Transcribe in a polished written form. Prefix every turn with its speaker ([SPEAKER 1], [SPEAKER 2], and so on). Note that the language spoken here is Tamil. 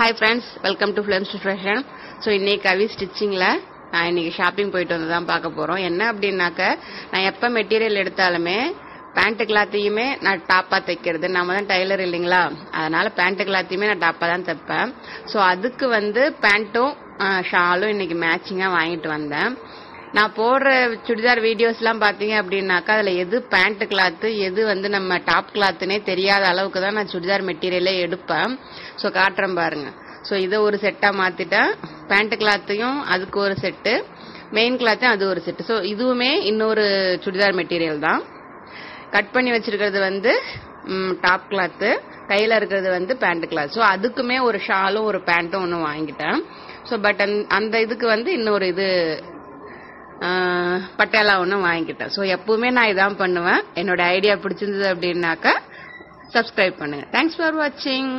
[SPEAKER 1] Hi friends, welcome to films destruction. So இன்னைக்கு கவி ஸ்டிச்சிங்கில் நான் இன்னைக்கு ஷாப்பிங் போயிட்டு வந்து தான் பார்க்க போகிறோம். என்ன அப்படின்னாக்க, நான் எப்போ மெட்டீரியல் எடுத்தாலுமே பேண்ட்டு கிளாத்தையுமே நான் டாப்பாக தைக்கிறது. நம்ம தான் டைலர் இல்லைங்களா, அதனால பேண்ட்டு கிளாத்தையுமே நான் டாப்பாக தான் தைப்பேன். ஸோ அதுக்கு பேண்ட்டும் ஷாலும் இன்னைக்கு மேட்சிங்காக வாங்கிட்டு வந்தேன். நான் போடுற சுடிதார் வீடியோஸ்லாம் பார்த்தீங்க அப்படின்னாக்கா, அதில் எது பேண்ட் கிளாத்து எது நம்ம டாப் கிளாத்துனே தெரியாத அளவுக்கு தான் நான் சுடிதார் மெட்டீரியலே எடுப்பேன். ஸோ காட்டுறேன் பாருங்க. ஸோ இதை ஒரு செட்டாக மாற்றிட்டேன். பேண்ட் கிளாத்தையும் அதுக்கு ஒரு செட்டு, மெயின் கிளாத்தையும் அது ஒரு செட்டு. ஸோ இதுவுமே இன்னொரு சுடிதார் மெட்டீரியல் தான். கட் பண்ணி வச்சிருக்கிறது டாப் கிளாத்து, கையில் இருக்கிறது பேண்ட் கிளாத். ஸோ அதுக்குமே ஒரு ஷாலும் ஒரு பேண்ட்டும் ஒன்று வாங்கிட்டேன். ஸோ பட் அந்த இதுக்கு இன்னொரு இது பட்டேலா ஒன்று வாங்கிக்கிட்டேன். ஸோ எப்பவுமே நான் இதான் பண்ணுவேன். என்னோட ஐடியா பிடிச்சிருந்தது அப்படின்னாக்கா சப்ஸ்கிரைப் பண்ணுங்க. தேங்க்ஸ் ஃபார் வாட்சிங்.